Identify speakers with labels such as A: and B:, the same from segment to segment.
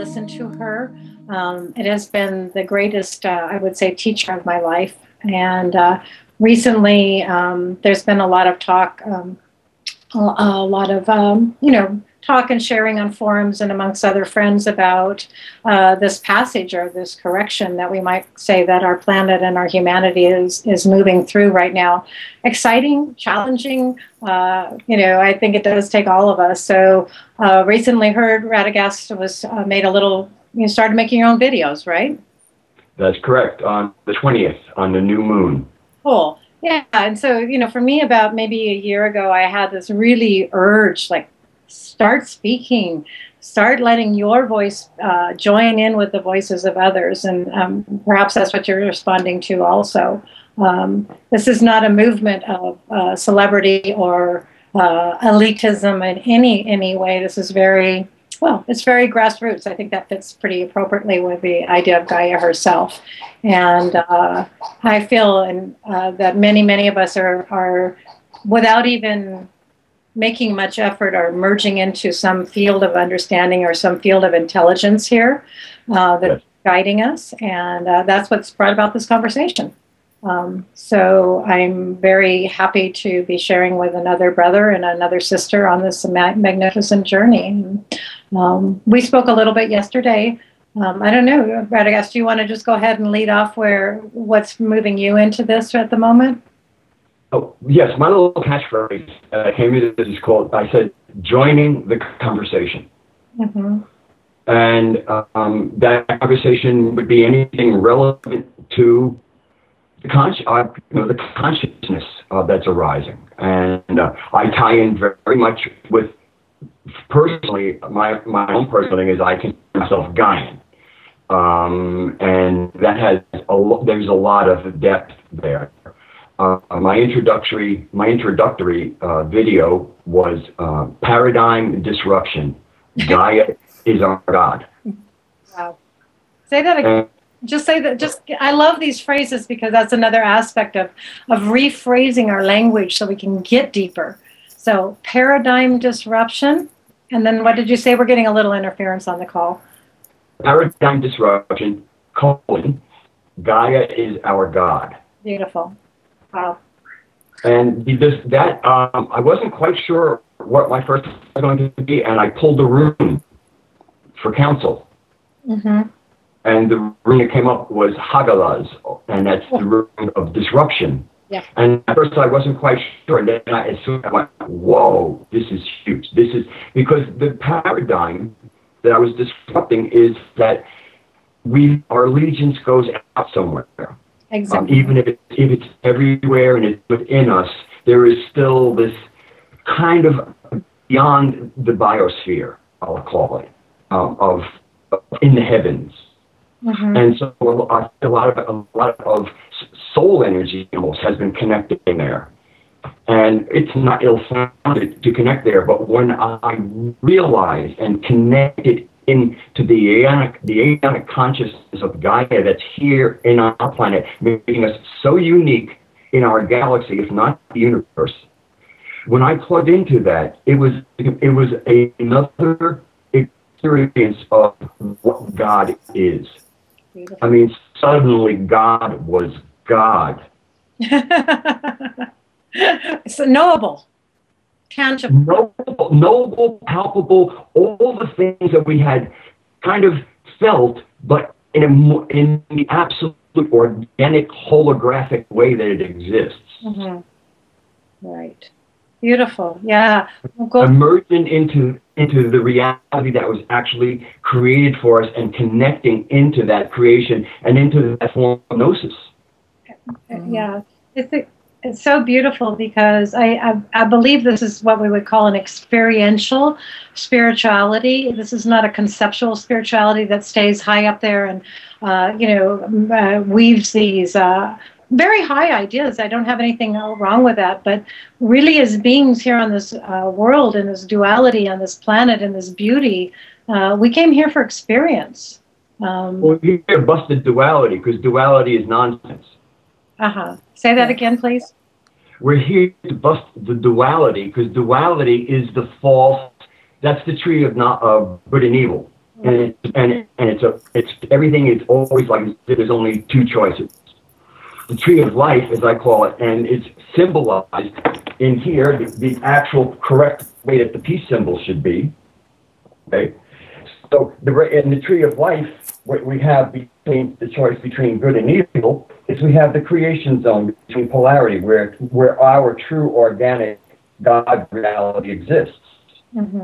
A: listen to her. It has been the greatest, I would say, teacher of my life. And recently, there's been a lot of talk, talk and sharing on forums and amongst other friends about this passage or this correction that we might say that our planet and our humanity is moving through right now. Exciting, challenging, I think it does take all of us. So recently heard Radagast was made a little, you started making your own videos, right?
B: That's correct, on the 20th, on the new moon.
A: Cool. Yeah, and so, for me, about maybe a year ago, I had this really urge, like, start speaking, start letting your voice join in with the voices of others. And perhaps that's what you're responding to also. This is not a movement of celebrity or elitism in any way. This is very, it's very grassroots. I think that fits pretty appropriately with the idea of Gaia herself. And I feel that many of us are without even making much effort or merging into some field of understanding or some field of intelligence here that's guiding us. And that's what's brought about this conversation. So I'm very happy to be sharing with another brother and another sister on this magnificent journey. We spoke a little bit yesterday. I don't know, Radagast, do you want to just go ahead and lead off what's moving you into this at the moment?
B: Oh, yes, my little catchphrase came into this is called, I said, joining the conversation. Mm-hmm. And that conversation would be anything relevant to the consciousness that's arising. And I tie in very much with, personally, my own personal thing is I consider myself Gaian. And that has there's a lot of depth there. My introductory video was Paradigm Disruption. Gaia is our God.
A: Wow. Say that again. Just say that. I love these phrases because that's another aspect of rephrasing our language so we can get deeper. So paradigm disruption. And then what did you say? We're getting a little interference on the call.
B: Paradigm disruption, Gaia is our God.
A: Beautiful. Wow.
B: And I wasn't quite sure what my first was going to be, and I pulled the room for counsel. Mm-hmm. And the room that came up was Hagalaz, and that's the room of disruption. Yeah. And at first I wasn't quite sure, and then I went, whoa, this is huge. This is because the paradigm that I was disrupting is that our allegiance goes out somewhere. Exactly. Even if it's everywhere and it's within us, there is still this kind of beyond the biosphere, I'll call it, of in the heavens. Mm-hmm. And so a lot of soul energy almost has been connected in there. And it's not ill-founded to connect there, but when I realized and connected into the aeonic consciousness of Gaia that's here in our planet, making us so unique in our galaxy, if not the universe. When I plugged into that, it was another experience of what God is. Beautiful. I mean, suddenly God was God.
A: So knowable, tangible.
B: Noble, palpable, all the things that we had kind of felt, but in the absolute organic, holographic way that it exists.
A: Mm-hmm. Right. Beautiful. Yeah.
B: Emerging into the reality that was actually created for us and connecting into that creation and into that form of gnosis.
A: Yeah. It's so beautiful because I believe this is what we would call an experiential spirituality. This is not a conceptual spirituality that stays high up there and, weaves these very high ideas. I don't have anything wrong with that. But really as beings here on this world, in this duality, on this planet, in this beauty, we came here for experience.
B: Well, you busted duality because duality is nonsense.
A: Uh-huh. Say that again, please.
B: We're here to bust the duality because duality is the false, that's the tree of good and evil. it's everything is always like there's only two choices. The tree of life, as I call it, and it's symbolized in here, the actual correct way that the peace symbol should be. Okay, so in the tree of life, what we have between the choice between good and evil is we have the creation zone between polarity, where our true organic God reality exists. Mm-hmm.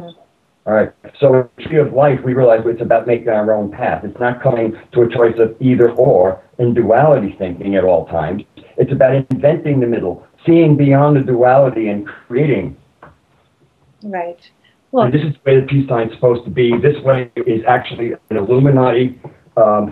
B: All right. So in the tree of life, we realize it's about making our own path. It's not coming to a choice of either or in duality thinking at all times. It's about inventing the middle, seeing beyond the duality and creating.
A: Right. Well,
B: and this is the way the peace sign is supposed to be. This way is actually an Illuminati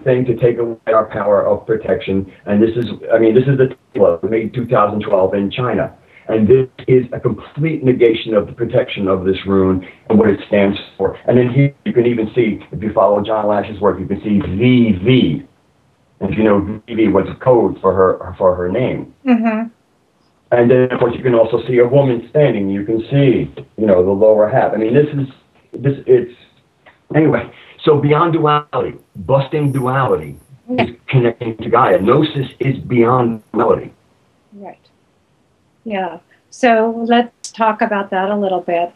B: thing to take away our power of protection. And this is the law made 2012 in China. And this is a complete negation of the protection of this rune and what it stands for. And then here you can even see, if you follow John Lash's work, you can see VV. And if you know VV was a code for her name. Mm-hmm. And then, of course, you can also see a woman standing. You can see, the lower half. I mean, anyway. So beyond duality, busting duality is connecting to Gaia. Gnosis is beyond duality.
A: Right. Yeah. So let's talk about that a little bit.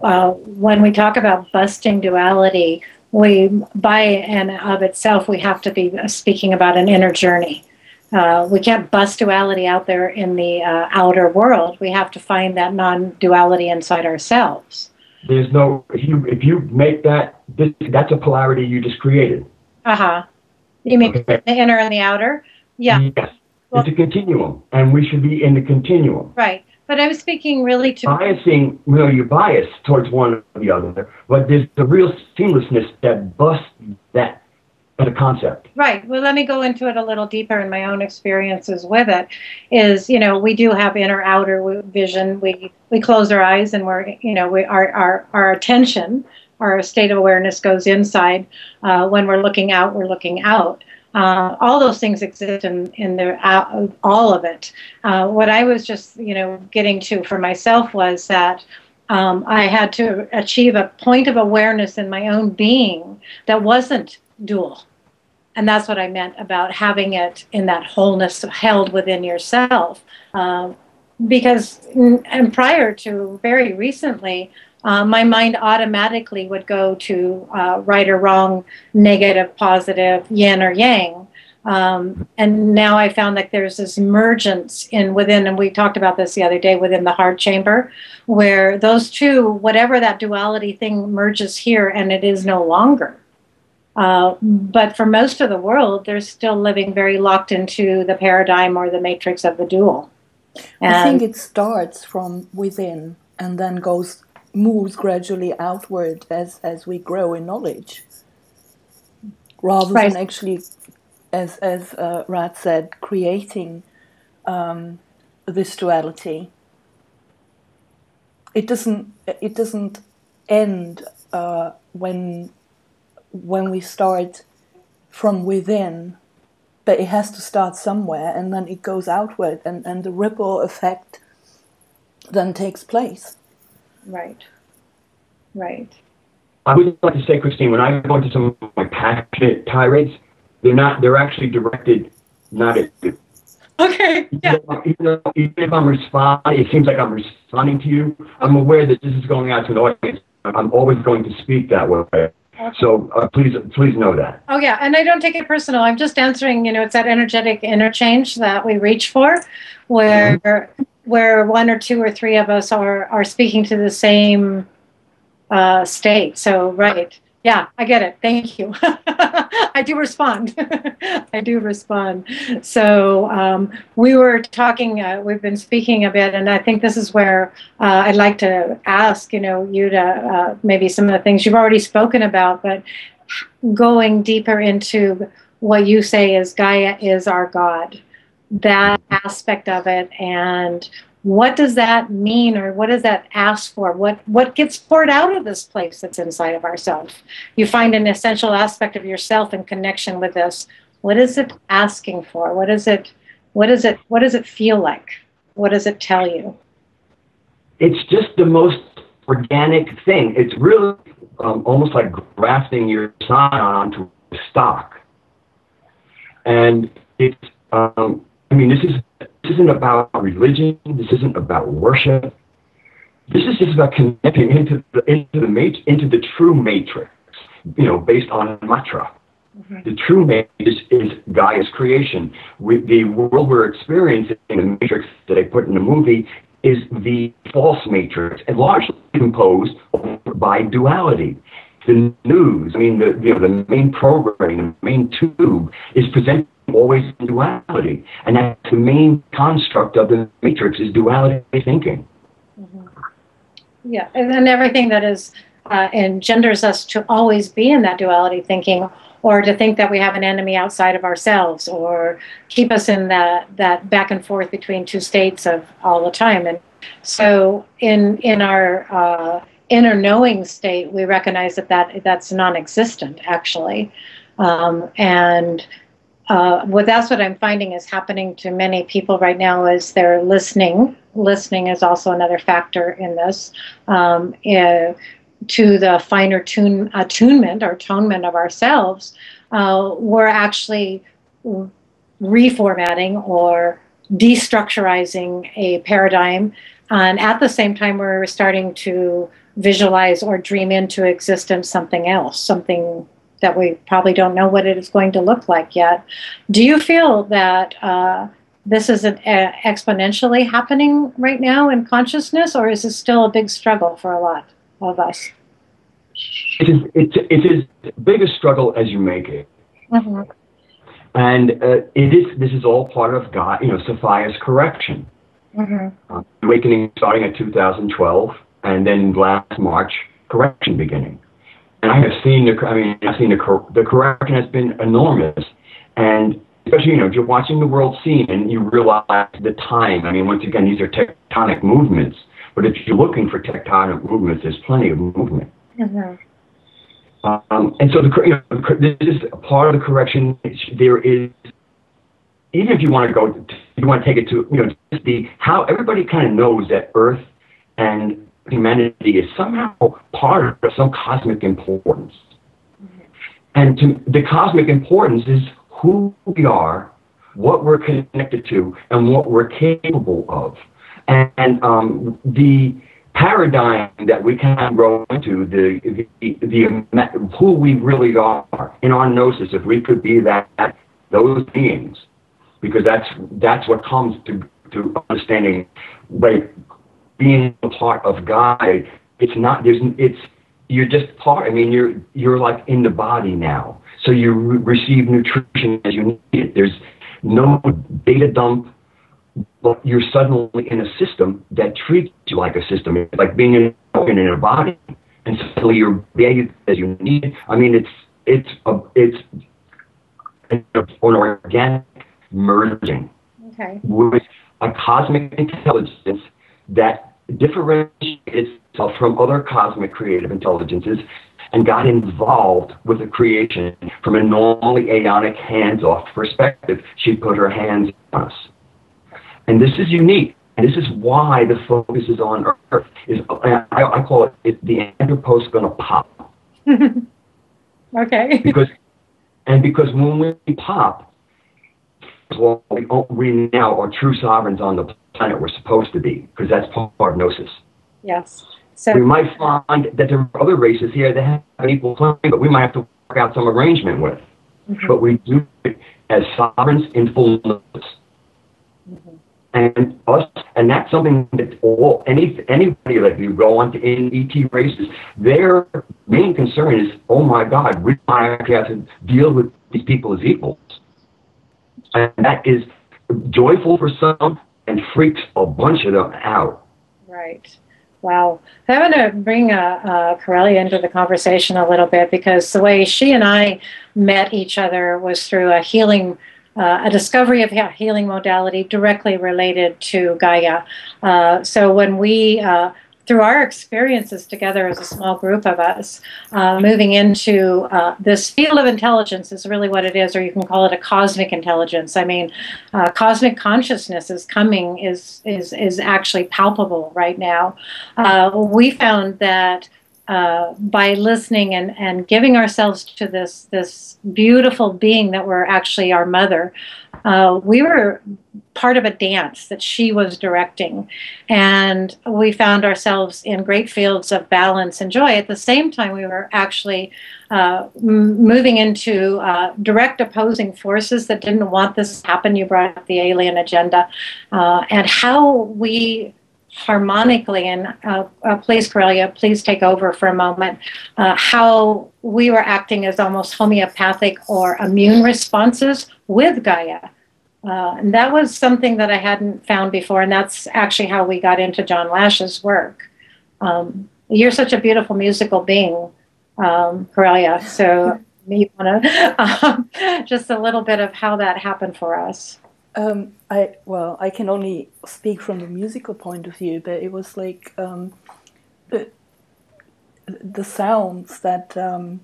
A: When we talk about busting duality, by and of itself, we have to be speaking about an inner journey. We can't bust duality out there in the outer world. We have to find that non-duality inside ourselves.
B: There's no, if you make that's a polarity you just created.
A: Uh-huh. You mean the inner and the outer? Yeah.
B: Yes. Well, it's a continuum, and we should be in the continuum.
A: Right. But I was speaking really to...
B: Biasing, you bias towards one or the other, but there's the real seamlessness that busts that as a concept.
A: Right. Well, let me go into it a little deeper in my own experiences with it. Is, we do have inner-outer vision. We close our eyes, and our attention, our state of awareness goes inside. When we're looking out, we're looking out. All those things exist in there, all of it. What I was just, getting to for myself was that I had to achieve a point of awareness in my own being that wasn't dual. And that's what I meant about having it in that wholeness held within yourself. Because and prior to very recently, my mind automatically would go to right or wrong, negative, positive, yin or yang. And now I found that there's this emergence within, and we talked about this the other day, within the heart chamber, where those two, whatever that duality thing merges here, and it is no longer. But for most of the world, they're still living very locked into the paradigm or the matrix of the dual. And
C: I think it starts from within and then moves gradually outward as we grow in knowledge, rather than actually, as Rad said, creating this duality. It doesn't end when we start from within, but it has to start somewhere, and then it goes outward, and the ripple effect then takes place.
A: Right. Right.
B: I would like to say, Christine, when I go into some of my passionate tirades, they're actually directed not at you.
A: Okay. Yeah.
B: Even if I'm responding, it seems like I'm responding to you. I'm aware that this is going out to an audience. I'm always going to speak that way. Okay. So please know that.
A: Oh yeah, and I don't take it personal. I'm just answering. It's that energetic interchange that we reach for, where one or two or three of us are speaking to the same state. So right, yeah, I get it. Thank you. I do respond. I do respond. So we were talking. We've been speaking a bit, and I think this is where I'd like to ask you to maybe some of the things you've already spoken about, but going deeper into what you say is Gaia is our God, that aspect of it, and what does that mean, or what does that ask for? What gets poured out of this place that's inside of ourselves? You find an essential aspect of yourself in connection with this. What is it asking for? What does it feel like? What does it tell you?
B: It's just the most organic thing. It's really almost like grafting your sign onto a stock. And it's, I mean, this isn't about religion. This isn't about worship. This is just about connecting into the true matrix, you know, based on mantra. The true matrix is Gaia's creation. The world we're experiencing, the matrix that I put in the movie, is the false matrix, and largely composed by duality. The news, I mean, the main programming, the main tube, is presented always in duality, and that's the main construct of the matrix, is duality thinking.
A: Yeah, and everything that is engenders us to always be in that duality thinking, or to think that we have an enemy outside of ourselves, or keep us in that back and forth between two states of all the time. And so in our inner knowing state, we recognize that's non-existent, actually. And that's what I'm finding is happening to many people right now is they're listening. Listening is also another factor in this. To the finer attunement or atonement of ourselves, we're actually reformatting or destructurizing a paradigm. And at the same time, we're starting to visualize or dream into existence something else, something that we probably don't know what it is going to look like yet. Do you feel that this is exponentially happening right now in consciousness, or is it still a big struggle for a lot of us?
B: It is big a struggle as you make it. And this is all part of God, you know, Sophia's correction. Awakening starting at 2012, and then last March, correction beginning. And I have seen the correction has been enormous, and especially, you know, you're watching the world scene and you realize the time. I mean, once again, these are tectonic movements, but if you're looking for tectonic movements, there's plenty of movement. And so this is a part of the correction. There is, even if you want to go, you want to take it to, you know, just how everybody kind of knows that Earth and humanity is somehow part of some cosmic importance. And the cosmic importance is who we are, what we're connected to, and what we're capable of. And the paradigm that we can grow into, who we really are in our gnosis, if we could be those beings, because that's what comes to understanding, like being a part of God. It's not, you're just part. I mean, you're like in the body now, so you receive nutrition as you need it. There's no data dump, but you're suddenly in a system that treats you like a system. It's like being in a body, and suddenly you're bathed as you need. I mean, it's an organic merging with a cosmic intelligence that differentiates itself from other cosmic creative intelligences, and got involved with the creation from a normally aeonic hands-off perspective. She put her hands on us. And this is unique. And this is why the focus is on Earth. I call it the anthropos gonna pop.
A: Okay.
B: Because when we pop, well, we now are true sovereigns on the planet we're supposed to be, because that's part of gnosis.
A: Yes. So
B: we might find that there are other races here that have an equal claim, but we might have to work out some arrangement with. But we do it as sovereigns in full gnosis. And that's something that anybody that you go on to ET races, their main concern is, oh my God, we might have to deal with these people as equals. And that is joyful for some and freaks a bunch of them out.
A: Right. Wow. I'm going to bring Karelia into the conversation a little bit, because the way she and I met each other was through a discovery of a healing modality directly related to Gaia. So when we, through our experiences together as a small group of us, moving into this field of intelligence is really what it is, or you can call it a cosmic intelligence. I mean, cosmic consciousness is actually palpable right now. We found that by listening and giving ourselves to this beautiful being that were actually our mother. We were part of a dance that she was directing, and we found ourselves in great fields of balance and joy. At the same time, we were actually moving into direct opposing forces that didn't want this to happen. You brought up the alien agenda, and how we harmonically, and please, Karelia, please take over for a moment, how we were acting as almost homeopathic or immune responses with Gaia. And that was something that I hadn't found before, and that's actually how we got into John Lash's work. You're such a beautiful musical being, Karelia, so you want to just a little bit of how that happened for us.
C: I can only speak from the musical point of view, but it was like the sounds that are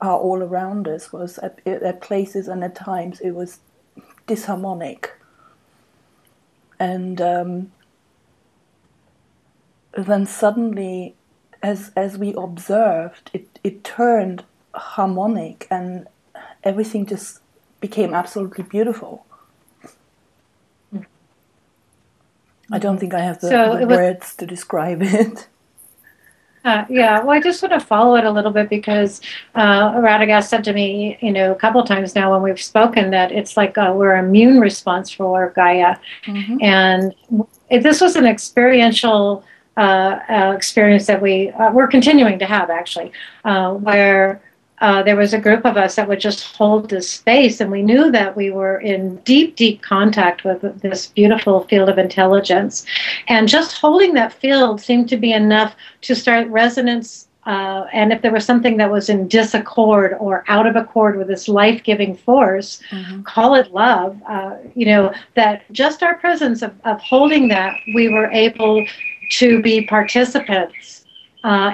C: all around us was at places and at times it was disharmonic, and then suddenly, as we observed, it turned harmonic, and everything just became absolutely beautiful. I don't think I have the words to describe it.
A: Yeah, well, I just want to follow it a little bit because Radagast said to me, a couple of times now when we've spoken, that it's like we're an immune response for Gaia. Mm-hmm. And this was an experiential experience that we're continuing to have, actually, where there was a group of us that would just hold this space, and we knew that we were in deep, deep contact with this beautiful field of intelligence. And just holding that field seemed to be enough to start resonance, and if there was something that was in disaccord or out of accord with this life-giving force, mm-hmm. call it love, that just our presence of holding that, we were able to be participants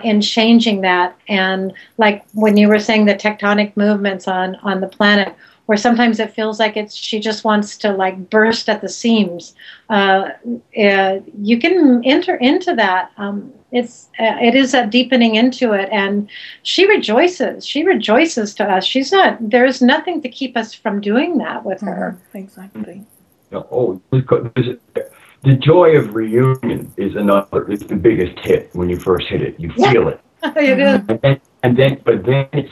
A: in changing that. And like when you were saying the tectonic movements on the planet, where sometimes it feels like she just wants to like burst at the seams, you can enter into that. It is a deepening into it, and she rejoices to us. There's nothing to keep us from doing that with her.
C: Exactly.
B: The joy of reunion is it's the biggest hit when you first hit it. You feel it.
A: It is.
B: But then it's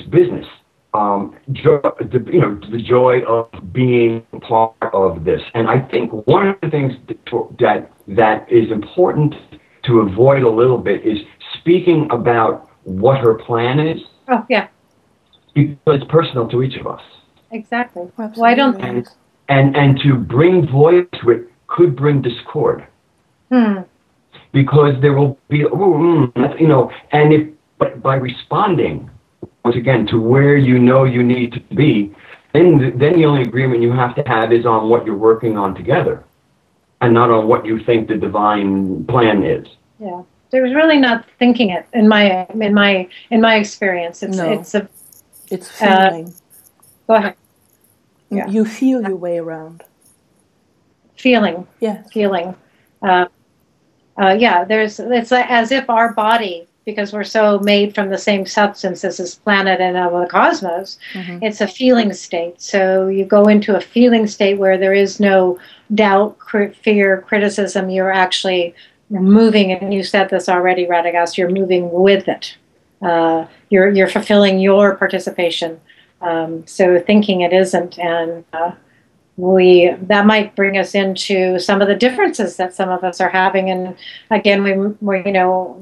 B: business. The joy of being part of this. And I think one of the things that is important to avoid a little bit is speaking about what her plan is.
A: Oh, yeah.
B: Because it's personal to each of us.
A: Exactly.
C: Absolutely. Well, I don't.
B: And to bring voice to it could bring discord, because there will be, but by responding once again to where you need to be, then the only agreement you have to have is on what you're working on together, and not on what you think the divine plan is.
A: Yeah, there's really not thinking it in my experience. It's
C: feeling.
A: Go ahead.
C: Yeah. You feel your way around.
A: Feeling.
C: Yeah.
A: Feeling. It's as if our body, because we're so made from the same substance as this planet and of the cosmos, mm-hmm. it's a feeling state. So you go into a feeling state where there is no doubt, fear, criticism. You're actually moving, and you said this already, Radagast, you're moving with it. You're fulfilling your participation. So thinking it isn't, and that might bring us into some of the differences that some of us are having. And again,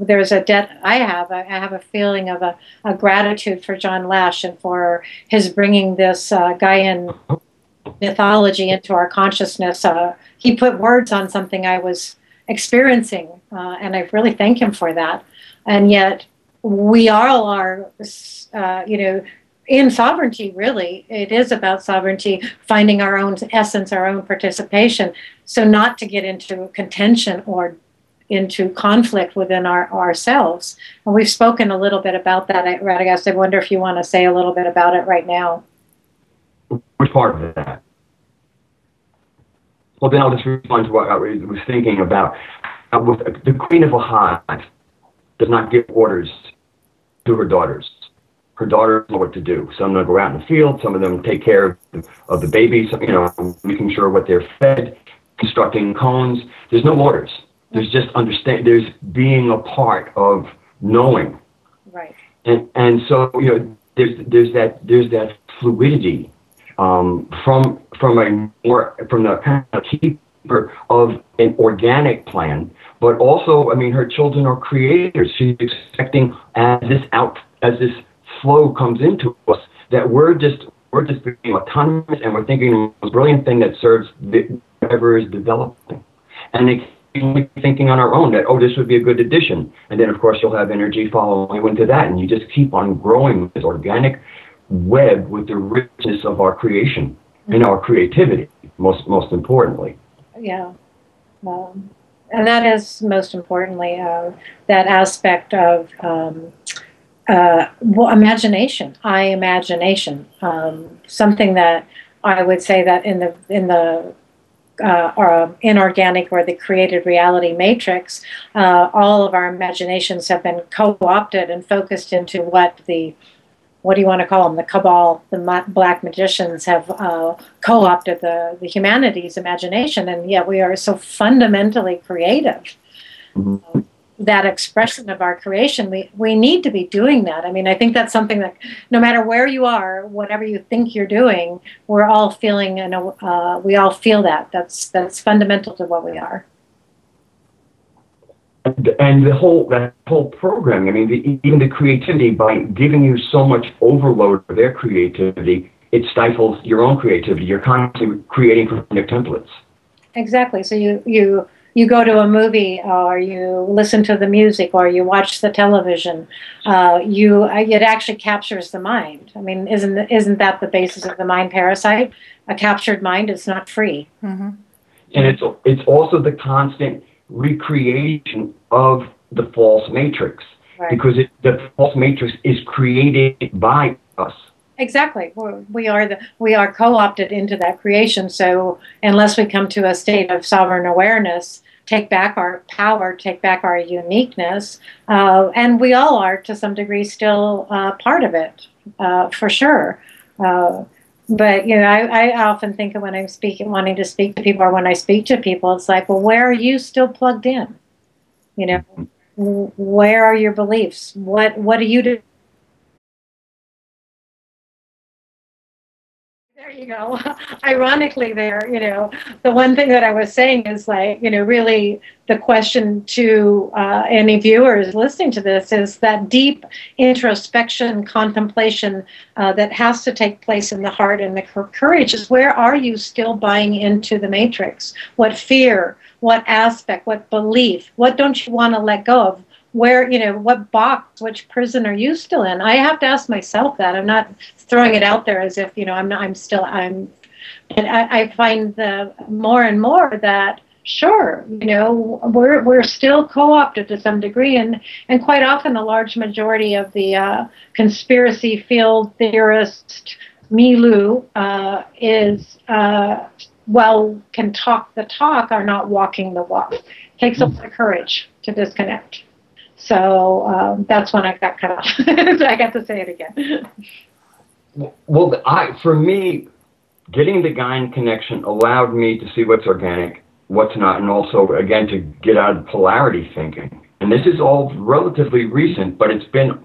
A: there's a debt I have a feeling of a gratitude for John Lash and for his bringing this Gaian mythology into our consciousness. He put words on something I was experiencing, and I really thank him for that. And yet we all are, in sovereignty, really. It is about sovereignty, finding our own essence, our own participation. So not to get into contention or into conflict within ourselves. And we've spoken a little bit about that, Radagast. I wonder if you want to say a little bit about it right now.
B: Which part of that? Well, then I'll just respond to what I was thinking about. with the queen of a hive does not give orders to her daughters. Her daughters know what to do. Some of them go out in the field. Some of them take care of the babies, you know, making sure what they're fed, constructing cones. There's no orders. There's just there's being a part of knowing.
A: Right.
B: And so, you know, there's that fluidity from the kind of keeper of an organic plan, but also, I mean, her children are creators. She's expecting as this flow comes into us that we're just being autonomous, and we're thinking the most brilliant thing that serves whatever is developing, and thinking on our own that, oh, this would be a good addition, and then of course you'll have energy following you into that, and you just keep on growing this organic web with the richness of our creation and our creativity, most importantly.
A: Yeah. And that is most importantly that aspect of imagination, imagination, something that I would say that in the inorganic or the created reality matrix, all of our imaginations have been co-opted and focused into what do you want to call them? The cabal, the black magicians have co-opted the humanity's imagination, and yet we are so fundamentally creative.
B: Mm-hmm.
A: That expression of our creation, we need to be doing that. I mean, I think that's something that no matter where you are, whatever you think you're doing, we're all feeling, and we all feel that. That's fundamental to what we are.
B: And that whole program, I mean, even the creativity, by giving you so much overload of their creativity, it stifles your own creativity. You're constantly creating from your templates.
A: Exactly. So you go to a movie, or you listen to the music, or you watch the television. It actually captures the mind. I mean, isn't that the basis of the mind parasite? A captured mind is not free.
C: Mm-hmm.
B: And it's also the constant recreation of the false matrix, right? Because the false matrix is created by us.
A: Exactly. We are co-opted into that creation. So unless we come to a state of sovereign awareness, take back our power, take back our uniqueness, and we all are to some degree still part of it, for sure. But you know, I often think of when I'm wanting to speak to people, or when I speak to people, it's like, well, where are you still plugged in? You know, where are your beliefs? What do you do? There you go. Ironically there, you know, the one thing that I was saying is like, you know, really the question to any viewers listening to this is that deep introspection, contemplation that has to take place in the heart, and the courage is, where are you still buying into the matrix? What fear, what aspect, what belief, what don't you want to let go of? Where, you know, what box, which prison are you still in? I have to ask myself that. I'm not throwing it out there as if, you know, and I find more and more that, sure, you know, we're still co-opted to some degree, and quite often a large majority of the conspiracy field theorist milieu is, can talk the talk, are not walking the walk. It takes a lot of courage to disconnect. So that's when I got cut off. So I got to say it again.
B: Well, for me, getting the Gaian connection allowed me to see what's organic, what's not, and also, again, to get out of polarity thinking. And this is all relatively recent, but it's been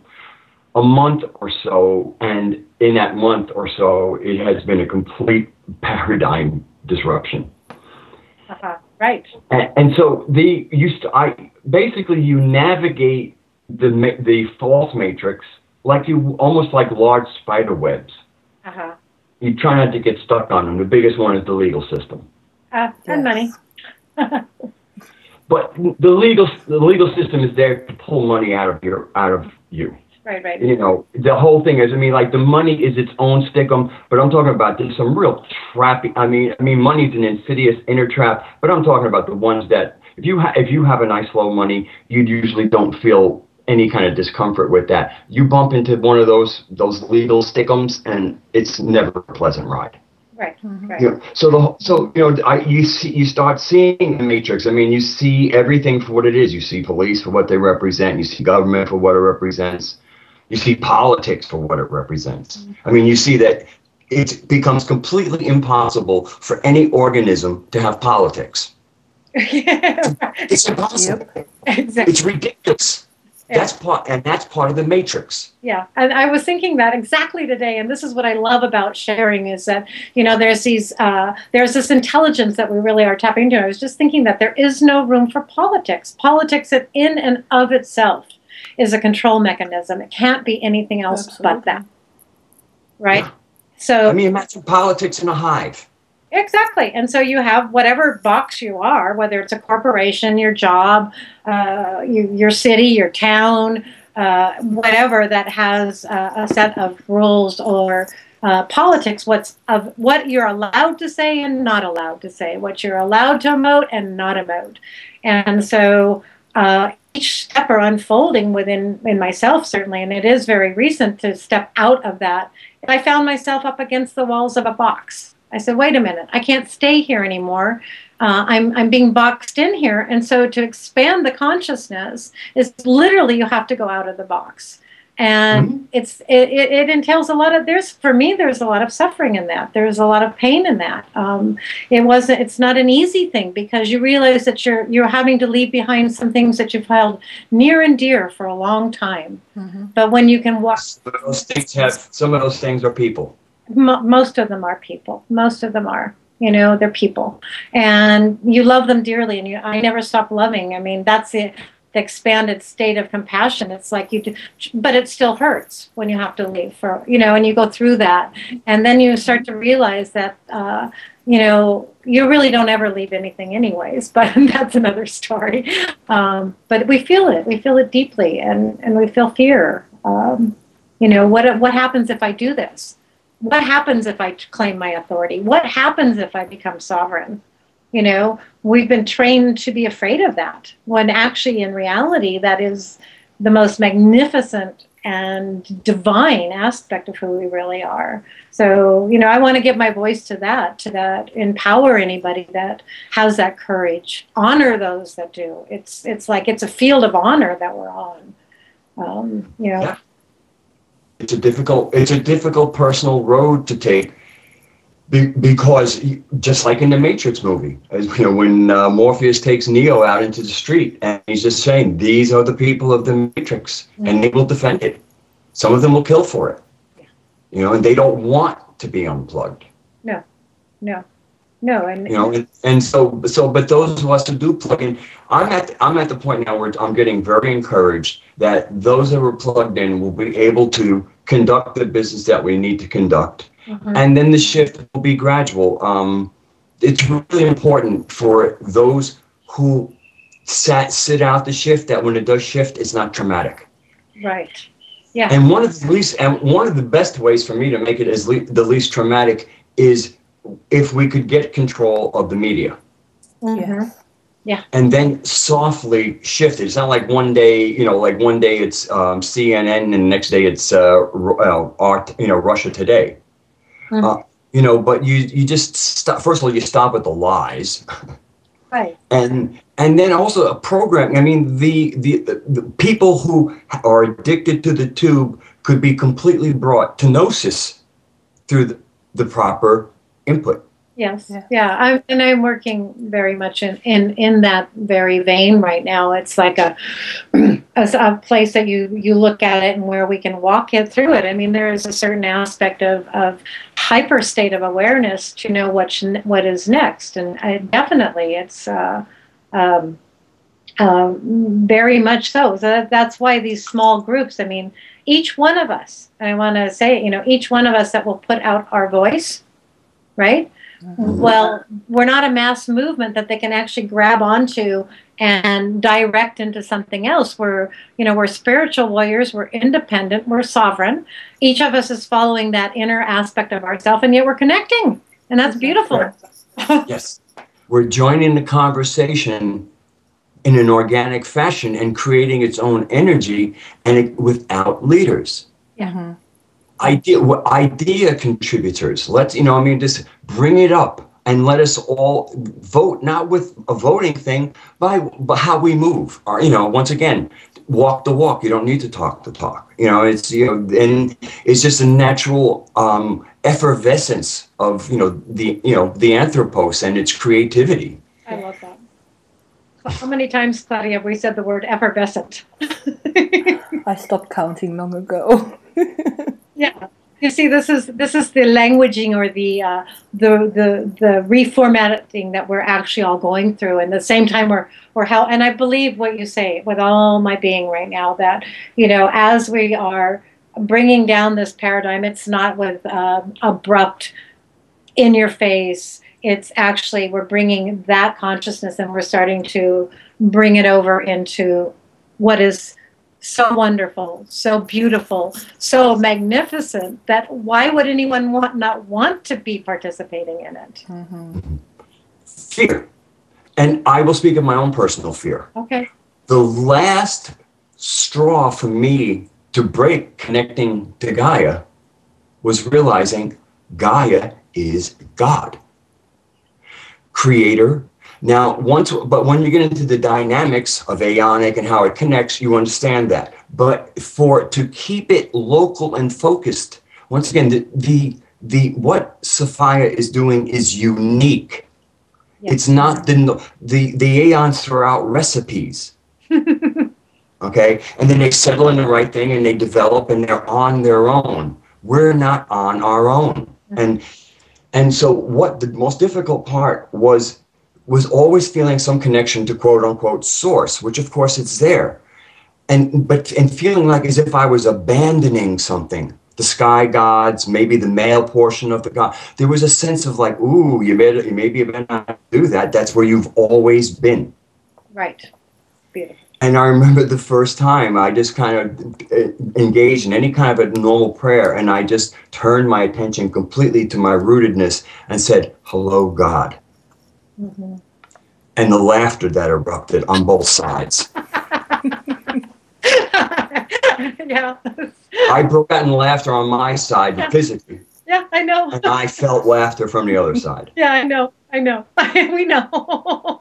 B: a month or so, and in that month or so, it has been a complete paradigm disruption.
A: Right.
B: And so basically you navigate the false matrix like almost like large spider webs. You try not to get stuck on them. The biggest one is the legal system.
A: And money.
B: But the legal system is there to pull money out of you.
A: Right.
B: You know, the whole thing is, I mean, like, the money is its own stickum, but I'm talking about there's some real trappy. I mean, money's an insidious inner trap, but I'm talking about the ones that if you have a nice flow of money, you usually don't feel any kind of discomfort with that. You bump into one of those legal stickums, and it's never a pleasant ride.
A: Right. Right.
B: You know, so you know, you start seeing the matrix. I mean, you see everything for what it is. You see police for what they represent. You see government for what it represents. You see politics for what it represents. I mean, you see that it becomes completely impossible for any organism to have politics.
A: Yeah,
B: It's impossible.
C: Yep.
A: exactly.
B: It's ridiculous.
A: Yeah.
B: That's part of the matrix.
A: Yeah, and I was thinking that exactly today, and this is what I love about sharing is that, you know, there's this intelligence that we really are tapping into. I was just thinking that there is no room for politics. Politics in and of itself is a control mechanism. It can't be anything else but that, right?
B: Yeah.
A: So
B: I mean, imagine politics in a hive.
A: exactly. And so you have whatever box you are, whether it's a corporation, your job, your city, your town, whatever that has a set of rules or politics, what you're allowed to say and not allowed to say, what you're allowed to emote and not emote. And so each step are unfolding in myself, certainly, and it is very recent to step out of that. I found myself up against the walls of a box. I said, wait a minute, I can't stay here anymore. I'm being boxed in here. And so to expand the consciousness is literally you have to go out of the box. And it entails a lot of, for me, there's a lot of suffering in that. There's a lot of pain in that. It's not an easy thing because you realize that you're having to leave behind some things that you've held near and dear for a long time. But when you can walk.
B: Some of those things are people.
A: Most of them are people. Most of them are, you know, they're people. And you love them dearly. And I never stop loving. I mean, that's the expanded state of compassion. It's like you do, but it still hurts when you have to leave for, you know, and you go through that. And then you start to realize that, you know, you really don't ever leave anything anyways, but that's another story. But we feel it deeply, and we feel fear. You know, what happens if I do this? What happens if I claim my authority? What happens if I become sovereign? You know, we've been trained to be afraid of that, when actually in reality, that is the most magnificent and divine aspect of who we really are. So, you know, I want to give my voice to that, empower anybody that has that courage, honor those that do. It's like it's a field of honor that we're on. You know.
B: Yeah. It's a difficult personal road to take, because just like in the Matrix movie, as you know, when Morpheus takes Neo out into the street and he's just saying, these are the people of the Matrix, and they will defend it. Some of them will kill for it, you know, and they don't want to be unplugged. No, and you know, and so, but those of us who do plug in, I'm at the point now where I'm getting very encouraged that those that were plugged in will be able to conduct the business that we need to conduct, and then the shift will be gradual. It's really important for those who sit out the shift that when it does shift, it's not traumatic.
A: Right. Yeah.
B: And one of the best ways for me to make it the least traumatic is if we could get control of the media. Yeah. And then softly shift it. It's not like one day, you know, like one day it's CNN and the next day it's Russia Today. You know, but you just stop. First of all, you stop at the lies.
A: Right.
B: And then also a program. I mean, the people who are addicted to the tube could be completely brought to gnosis through the proper input.
A: Yes. Yeah. I'm working very much in that very vein right now. It's like a place that you look at it and where we can walk it through it. I mean, there is a certain aspect of hyper state of awareness to know what is next, and definitely it's very much so. So that's why these small groups. I mean, each one of us. I want to say, you know, each one of us that will put out our voice. Right? Well, we're not a mass movement that they can actually grab onto and direct into something else. We're spiritual warriors, we're independent, we're sovereign. Each of us is following that inner aspect of ourselves, and yet we're connecting. And that's beautiful.
B: Yes. We're joining the conversation in an organic fashion and creating its own energy, and without leaders.
A: Yeah.
B: idea contributors. Let's, you know, I mean, just bring it up and let us all vote, not with a voting thing, but how we move. Or, you know, once again, walk the walk. You don't need to talk the talk. You know, it's, you know, and it's just a natural effervescence of, you know, the anthropos and its creativity.
A: I love that. How many times, Claudia, have we said the word effervescent?
C: I stopped counting long ago.
A: Yeah, you see, this is the languaging or the reformatting that we're actually all going through, and at the same time we're how. And I believe what you say with all my being right now, that, you know, as we are bringing down this paradigm, it's not with abrupt, in your face. It's actually, we're bringing that consciousness and we're starting to bring it over into what is so wonderful, so beautiful, so magnificent, that why would anyone not want to be participating in it?
C: Mm-hmm.
B: Fear. And I will speak of my own personal fear.
A: Okay.
B: The last straw for me to break connecting to Gaia was realizing Gaia is God. Creator. Now, but when you get into the dynamics of Aeonic and how it connects, you understand that. But to keep it local and focused, once again, what Sophia is doing is unique. Yes. It's not the aeons throw out recipes. Okay, and then they settle in the right thing and they develop and they're on their own. We're not on our own. And so what the most difficult part was always feeling some connection to quote unquote source, which of course it's there. And feeling like as if I was abandoning something, the sky gods, maybe the male portion of the god. There was a sense of like, ooh, you maybe better not do that. That's where you've always been.
A: Right. Beautiful.
B: And I remember the first time I just kind of engaged in any kind of a normal prayer, and I just turned my attention completely to my rootedness and said, hello, God. Mm-hmm. And the laughter that erupted on both sides.
A: Yeah.
B: I broke out in laughter on my side physically.
A: Yeah, I know.
B: And I felt laughter from the other side.
A: Yeah, I know. We know.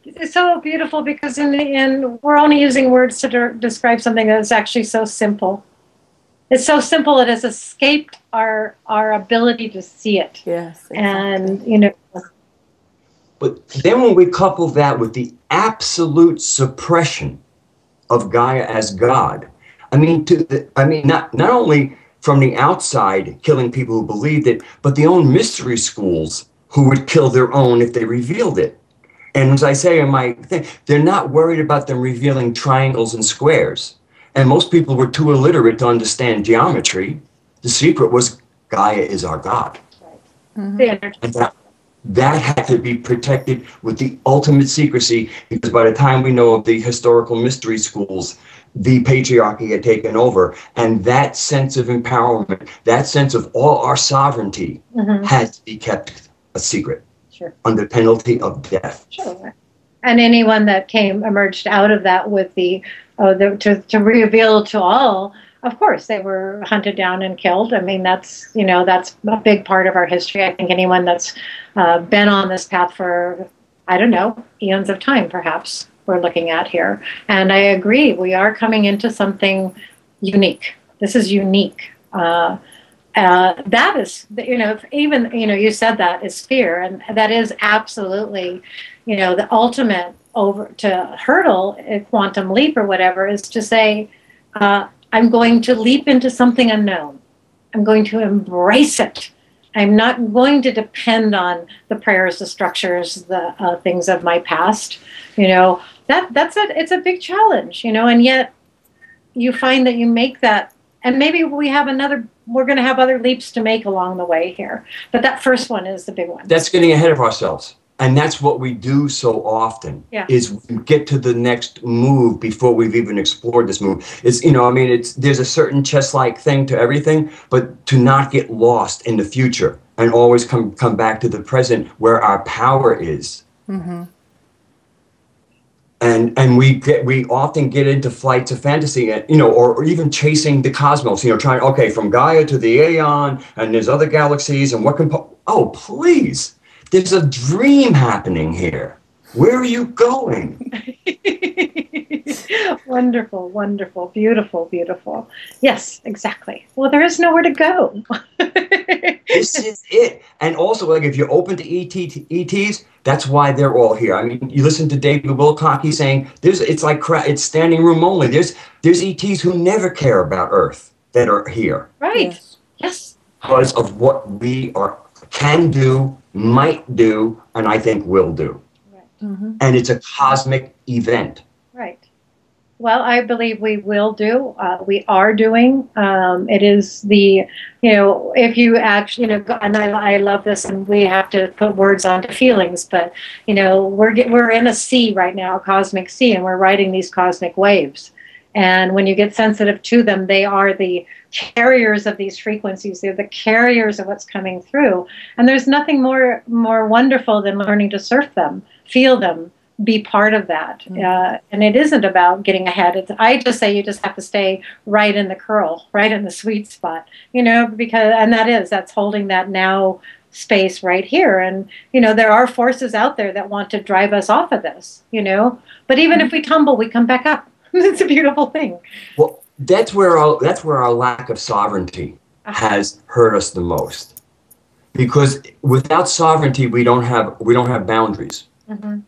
A: It's so beautiful, because in the end, we're only using words to describe something that is actually so simple. It's so simple it has escaped our ability to see it.
C: Yes. Exactly.
A: And, you know.
B: But then when we couple that with the absolute suppression of Gaia as God, not only from the outside killing people who believed it, but the own mystery schools who would kill their own if they revealed it. And as I say in my thing, they're not worried about them revealing triangles and squares. And most people were too illiterate to understand geometry. The secret was Gaia is our God.
A: Right. Mm-hmm.
B: And that had to be protected with the ultimate secrecy, because by the time we know of the historical mystery schools, the patriarchy had taken over, and that sense of empowerment, that sense of all our sovereignty, had to be kept a secret.
A: Sure.
B: Under penalty of death.
A: Sure. And anyone that emerged out of that with to reveal to all, of course, they were hunted down and killed. I mean, that's a big part of our history. I think anyone that's been on this path for, I don't know, eons of time, perhaps, we're looking at here. And I agree, we are coming into something unique. This is unique. That is, even, you said that is fear, and that is absolutely, the ultimate to hurdle a quantum leap or whatever is to say, I'm going to leap into something unknown. I'm going to embrace it. I'm not going to depend on the prayers, the structures, the things of my past. That's it. It's a big challenge, and yet you find that you make that, and maybe we're going to have other leaps to make along the way here. But that first one is the big one. That's
B: getting ahead of ourselves. And that's what we do so often, is get to the next move before we've even explored this move. There's a certain chess-like thing to everything, but to not get lost in the future and always come back to the present where our power is.
C: Mm-hmm.
B: And we often get into flights of fantasy, and or even chasing the cosmos, trying, okay, from Gaia to the Aeon, and there's other galaxies, and what can, oh, please, there's a dream happening here. Where are you going?
A: Wonderful, wonderful, beautiful, beautiful. Yes, exactly. Well, there is nowhere to go.
B: This is it. And also, like, if you're open to ETs, that's why they're all here. I mean, you listen to David Wilcock, he's saying it's like it's standing room only. There's ETs who never care about Earth that are here.
A: Right. Yes.
B: Because of what we can do, might do, and I think will do.
A: Right.
C: Mm-hmm.
B: And it's a cosmic event.
A: Right. Well, I believe we will do. We are doing. It is the, if you actually, and I love this, and we have to put words onto feelings, but, we're in a sea right now, a cosmic sea, and we're riding these cosmic waves. And when you get sensitive to them, they are the carriers of these frequencies. They're the carriers of what's coming through. And there's nothing more wonderful than learning to surf them, feel them, be part of that. And it isn't about getting ahead. I just say you just have to stay right in the curl, right in the sweet spot, because that's holding that now space right here. And, there are forces out there that want to drive us off of this, but even if we tumble, we come back up. It's a beautiful thing.
B: Well, that's where our lack of sovereignty has hurt us the most, because without sovereignty, we don't have boundaries. Mm-hmm.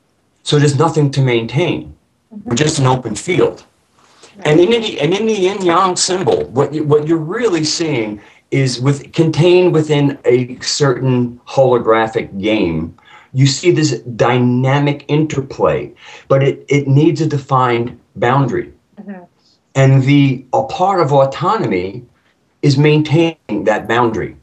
B: So there's nothing to maintain. Mm-hmm. We're just an open field. Right. And in the yin-yang symbol, what you're really seeing is contained within a certain holographic game. You see this dynamic interplay, but it needs a defined boundary. Mm-hmm. And a part of autonomy is maintaining that boundary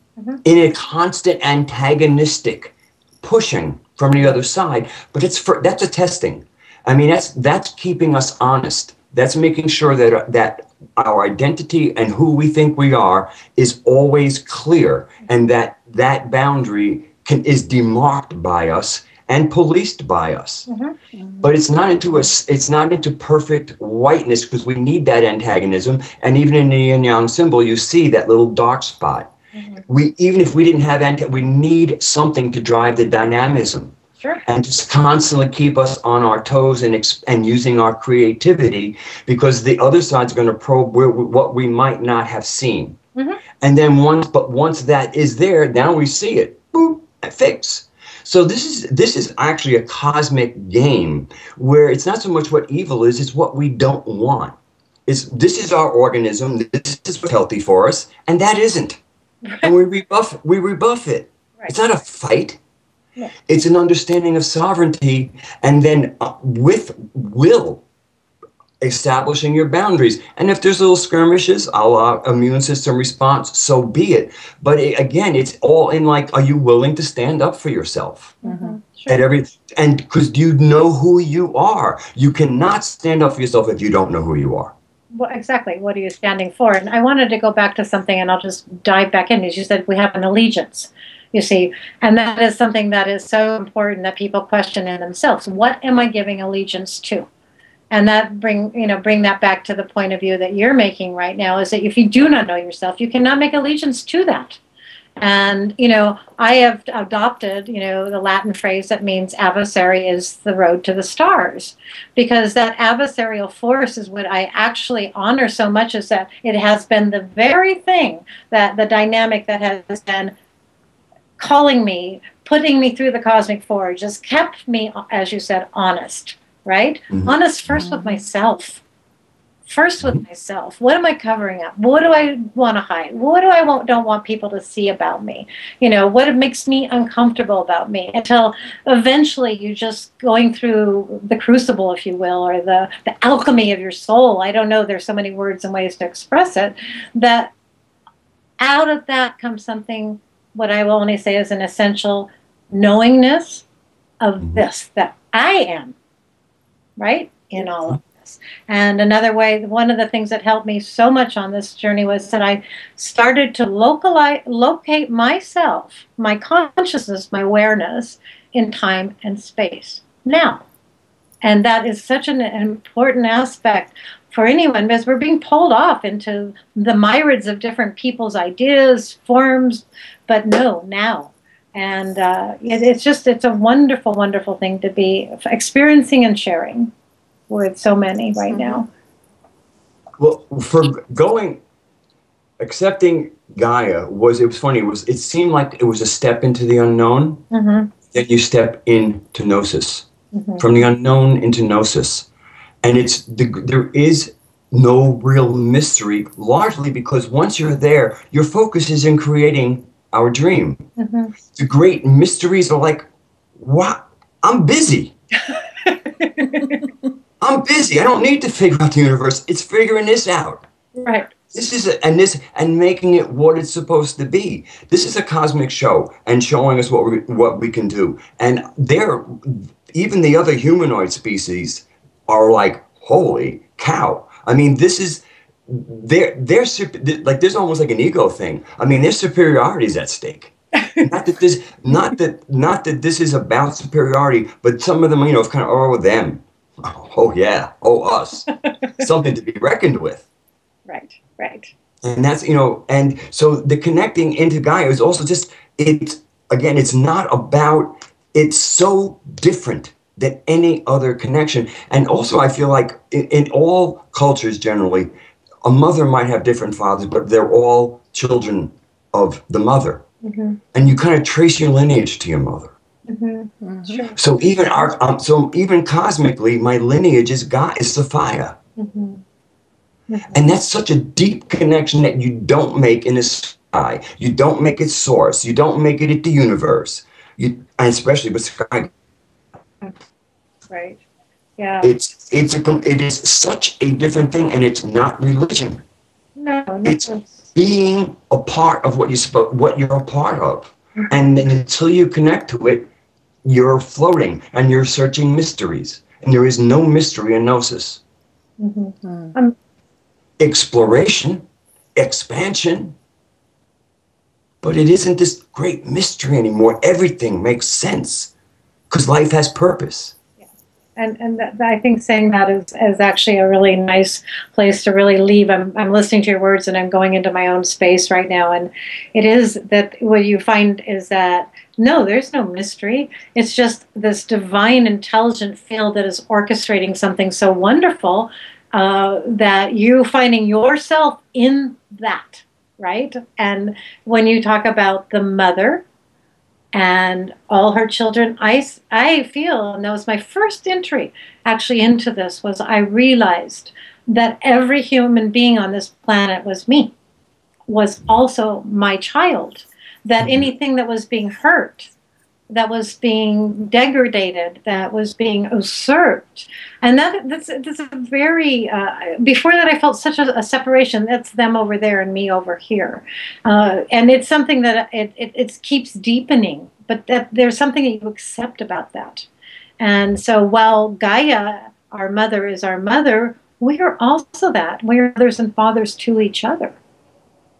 B: in a constant antagonistic pushing from the other side. But that's a testing. I mean, that's keeping us honest. That's making sure that our identity and who we think we are is always clear, and that boundary is demarked by us and policed by us. Mm-hmm. Mm-hmm. But it's not into perfect whiteness, because we need that antagonism. And even in the yin yang symbol, you see that little dark spot. Mm-hmm. Even if we didn't have we need something to drive the dynamism. Sure. And just constantly keep us on our toes and using our creativity, because the other side's going to probe what we might not have seen. Mm-hmm. And then once that is there, now we see it. Boop, fix. So this is actually a cosmic game where it's not so much what evil is, it's what we don't want. This is our organism, this is what's healthy for us, and that isn't. Right. And we rebuff it. Right. It's not a fight. Yeah. It's an understanding of sovereignty, and then with will, establishing your boundaries. And if there's little skirmishes, immune system response, so be it. But again, it's all in, like, are you willing to stand up for yourself? Mm-hmm. Sure. And because you know who you are. You cannot stand up for yourself if you don't know who you are.
A: Well, exactly. What are you standing for? And I wanted to go back to something, and I'll just dive back in. As you said, we have an allegiance, you see, and that is something that is so important that people question in themselves. What am I giving allegiance to? And that bring that back to the point of view that you're making right now, is that if you do not know yourself, you cannot make allegiance to that. And, I have adopted, the Latin phrase that means adversary is the road to the stars, because that adversarial force is what I actually honor so much, is that it has been the very thing, that the dynamic that has been calling me, putting me through the cosmic forge, just kept me, as you said, honest, right? Mm-hmm. Honest first with myself. First with myself. What am I covering up? What do I want to hide? What do I don't want people to see about me? What makes me uncomfortable about me? Until eventually you just going through the crucible, if you will, or the alchemy of your soul. I don't know. There's so many words and ways to express it. That out of that comes something, what I will only say is an essential knowingness of this, that I am, right, in all of this. And another way, one of the things that helped me so much on this journey was that I started to locate myself, my consciousness, my awareness in time and space. Now, And that is such an important aspect for anyone, because we're being pulled off into the myriads of different people's ideas, forms, but no, now. And it's a wonderful, wonderful thing to be experiencing and sharing with so many right now.
B: Well, accepting Gaia it was funny. It seemed like it was a step into the unknown. Then you step into gnosis, from the unknown into gnosis, and there is no real mystery. Largely because once you're there, your focus is in creating our dream. The great mysteries are like, what? I'm busy. I'm busy. I don't need to figure out the universe. It's figuring this out.
A: Right.
B: This is and making it what it's supposed to be. This is a cosmic show and showing us what we can do. And even the other humanoid species are like, holy cow. I mean, this is like there's almost like an ego thing. I mean, their superiority is at stake. not that this is about superiority, but some of them, it's kind of them. Oh yeah, us. Something to be reckoned with.
A: Right.
B: And that's, and so the connecting into Gaia is also just, it's not about, it's so different than any other connection. And also I feel like in all cultures generally, a mother might have different fathers, but they're all children of the mother. And you kind of trace your lineage to your mother. Sure. So even cosmically, my lineage is Sophia. And that's such a deep connection that you don't make in the sky. You don't make it source. You don't make it at the universe. And especially with sky.
A: Right. Yeah.
B: It is such a different thing, and it's not religion.
A: No.
B: It's being a part of what you're a part of. And then until you connect to it, you're floating and you're searching mysteries. And there is no mystery in gnosis. Exploration, expansion, but it isn't this great mystery anymore. Everything makes sense because life has purpose.
A: And I think saying that is actually a really nice place to really leave. I'm listening to your words and I'm going into my own space right now. And it is that what you find is that, no, there's no mystery. It's just this divine, intelligent field that is orchestrating something so wonderful that you finding yourself in that, right? And when you talk about the mother and all her children, I feel, and that was my first entry actually into this, was I realized that every human being on this planet was me, was also my child, that anything that was being hurt, that was being degraded, that was being usurped. And that's a very, before that I felt such a separation. That's them over there and me over here. And it's something that it keeps deepening, but that there's something that you accept about that. And so while Gaia, our mother, is our mother, we are also that. We are mothers and fathers to each other.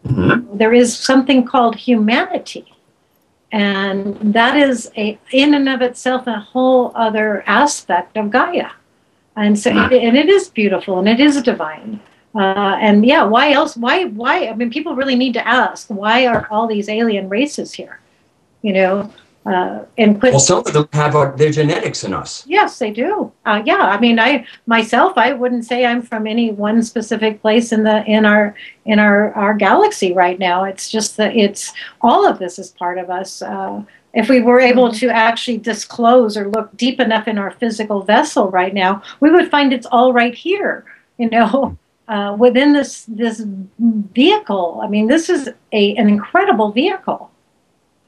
A: There is something called humanity. And that is in and of itself a whole other aspect of Gaia. And so it is beautiful and it is divine. And yeah, why else? Why? I mean, people really need to ask, why are all these alien races here?
B: Well, some of them have their genetics in us.
A: Yes, they do. Yeah, I mean, I wouldn't say I'm from any one specific place in our galaxy right now. It's just that it's all of this is part of us. If we were able to actually disclose or look deep enough in our physical vessel right now, we would find it's all right here. Within this vehicle. I mean, this is an incredible vehicle.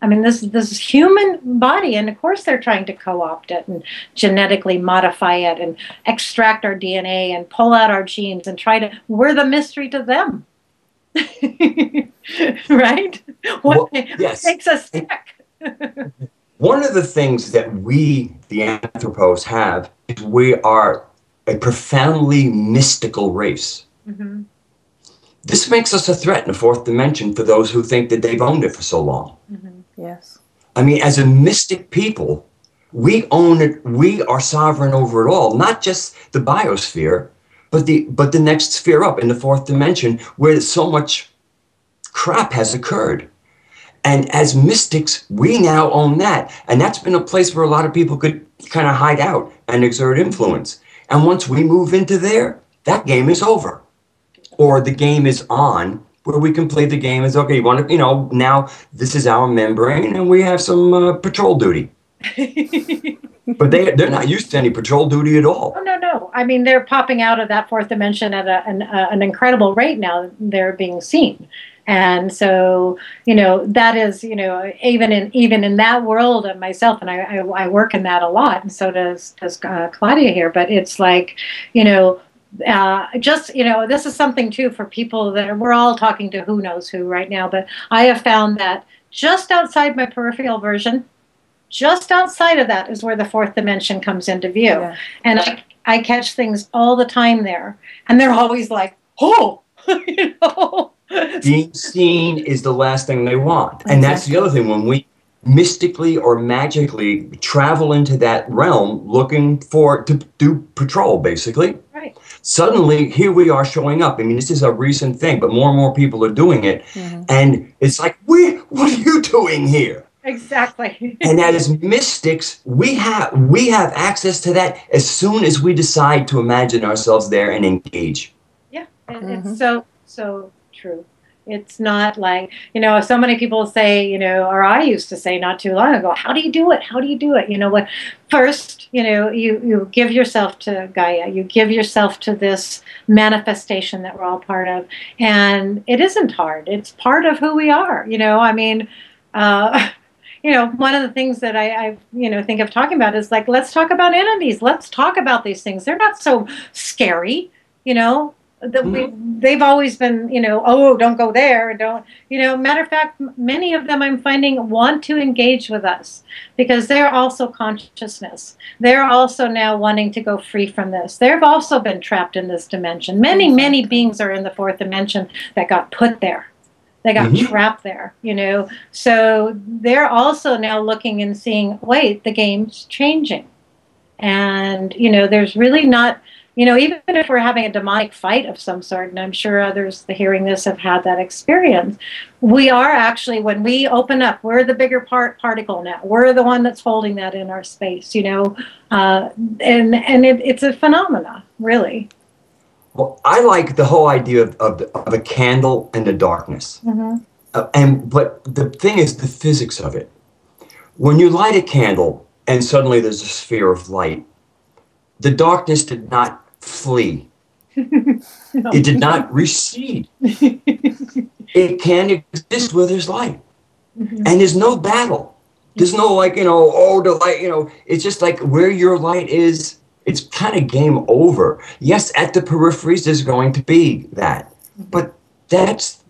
A: I mean, this human body, and of course they're trying to co-opt it and genetically modify it and extract our DNA and pull out our genes and we're the mystery to them. Right? What makes us sick?
B: One of the things that we, the anthropos, have is we are a profoundly mystical race. This makes us a threat in the fourth dimension for those who think that they've owned it for so long.
C: Yes.
B: I mean, as a mystic people, We own it. We are sovereign over it all, not just the biosphere, but the next sphere up in the fourth dimension where so much crap has occurred. And as mystics, we now own that. And that's been a place where a lot of people could kind of hide out and exert influence. And once we move into there, that game is over. Or the game is on, where we can play the game as, okay, you want to, now this is our membrane and we have some patrol duty. But they're not used to any patrol duty at all.
A: Oh, no. I mean, they're popping out of that fourth dimension at an incredible rate now. They're being seen. And so, that is, even in that world of myself, and I work in that a lot, and so does Claudia here. But it's like, this is something too for people we're all talking to who knows who right now. But I have found that just outside my peripheral version, just outside of that is where the fourth dimension comes into view. Yeah. And I catch things all the time there. And they're always like, oh,
B: Being seen is the last thing they want. And that's the other thing. When we mystically or magically travel into that realm looking to do patrol, basically.
A: Right.
B: Suddenly, here we are showing up. I mean, this is a recent thing, but more and more people are doing it. Mm-hmm. And it's like, what are you doing here?
A: Exactly.
B: And as mystics, we have access to that as soon as we decide to imagine ourselves there and engage.
A: Yeah, it's so true. It's not like, so many people say, or I used to say not too long ago, how do you do it? How do you do it? First, you give yourself to Gaia. You give yourself to this manifestation that we're all part of. And it isn't hard. It's part of who we are. One of the things that I think of talking about is like, let's talk about entities. Let's talk about these things. They're not so scary, they've always been, oh, don't go there. Don't, matter of fact, many of them I'm finding want to engage with us because they're also consciousness. They're also now wanting to go free from this. They've also been trapped in this dimension. Many, many beings are in the fourth dimension that got put there. They got trapped there, So they're also now looking and seeing, wait, the game's changing. And, there's really not, even if we're having a demonic fight of some sort, and I'm sure others hearing this have had that experience, we are actually, when we open up, we're the bigger particle now. We're the one that's holding that in our space, and it's a phenomena, really.
B: Well, I like the whole idea of a candle and the darkness. Mm-hmm. But the thing is the physics of it. When you light a candle and suddenly there's a sphere of light, the darkness did not flee. No. It did not recede. It can exist where there's light. Mm-hmm. And there's no battle. There's no the light, it's just like where your light is, it's kind of game over. Yes, at the peripheries, there's going to be that. But that's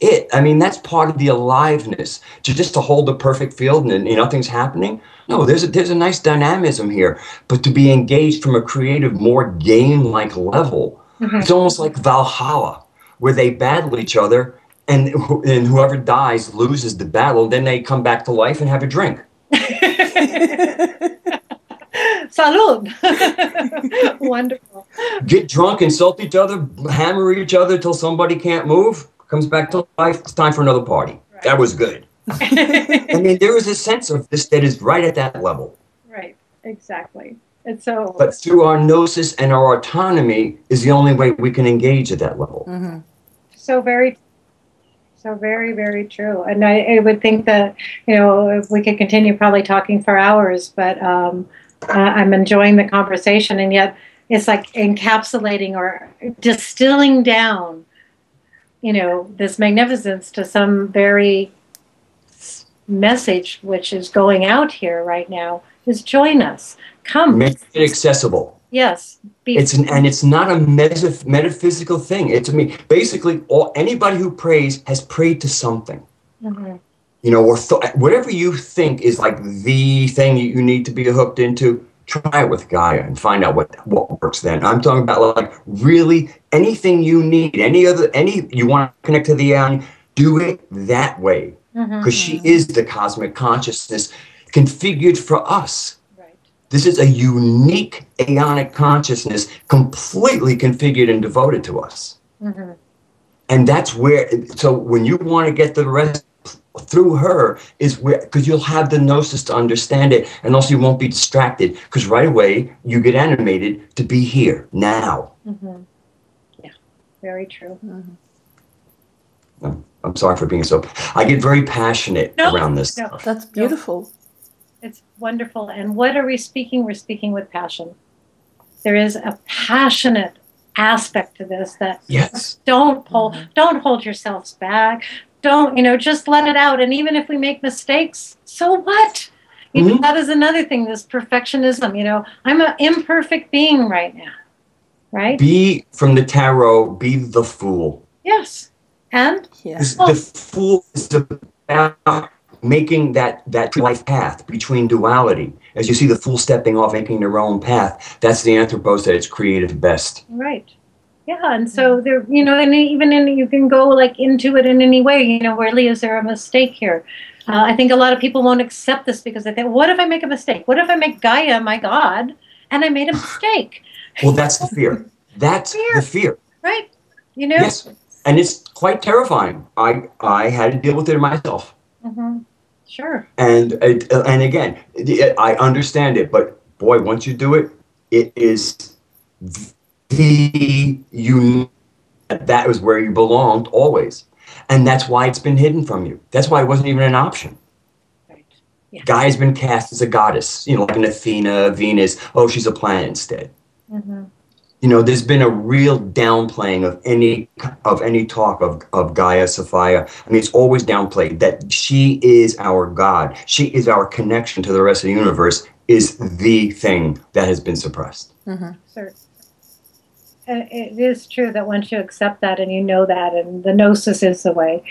B: it. I mean, that's part of the aliveness. To hold the perfect field and nothing's happening. No, there's a nice dynamism here. But to be engaged from a creative, more game-like level, it's almost like Valhalla, where they battle each other, and whoever dies loses the battle. Then they come back to life and have a drink.
A: Salud. Wonderful.
B: Get drunk, insult each other, hammer each other till somebody can't move, comes back to life. It's time for another party. Right. That was good. I mean, there is a sense of this that is right at that level. Right,
A: exactly. And so,
B: but through our gnosis and our autonomy is the only way we can engage at that level.
A: Mm-hmm. So very, very true. And I would think that, if we could continue probably talking for hours, but I'm enjoying the conversation, and yet it's like encapsulating or distilling down, this magnificence to some very message which is going out here right now is join us. Come.
B: Make it accessible.
A: Yes.
B: It's not a metaphysical thing. Basically anybody who prays has prayed to something. Mm-hmm. Or whatever you think is like the thing you need to be hooked into, try it with Gaia and find out what works then. I'm talking about like really anything you need, you want to connect to the end, do it that way. Because she is the cosmic consciousness configured for us. This is a unique aeonic consciousness, completely configured and devoted to us. Mm-hmm. And that's where, so when you want to get the rest through her, is where, because you'll have the gnosis to understand it, and also you won't be distracted, because right away you get animated to be here, now.
A: Mm-hmm. Yeah, very true. Mm-hmm.
B: I'm sorry for being so, I get very passionate around this stuff.
C: That's beautiful.
A: It's wonderful. And what are we speaking? We're speaking with passion. There is a passionate aspect to this that don't hold yourselves back. Don't, just let it out. And even if we make mistakes, so what? That is another thing, this perfectionism. I'm an imperfect being right now, right?
B: Be, from the tarot, be the fool.
A: Yes. And?
B: The fool is about making that life path between duality. As you see the fool stepping off, making their own path, that's the anthropos at its creative best.
A: Right. Yeah, and so there, and even you can go like into it in any way, really, is there a mistake here? I think a lot of people won't accept this because they think, what if I make a mistake? What if I make Gaia my God and I made a mistake?
B: Well, that's the fear. That's the fear.
A: Right.
B: Yes. And it's quite terrifying. I had to deal with it myself.
A: Mm-hmm. Sure.
B: And again, I understand it, but boy, once you do it, it is that was where you belonged always. And that's why it's been hidden from you. That's why it wasn't even an option.
A: Right. Yeah.
B: Gaia's been cast as a goddess, like an Athena, Venus. Oh, she's a planet instead. Mm-hmm. There's been a real downplaying of any talk of Gaia, Sophia. I mean, it's always downplayed that she is our God. She is our connection to the rest of the universe, is the thing that has been suppressed.
A: Mm-hmm. Sure. It is true that once you accept that and you know that, and the gnosis is the way,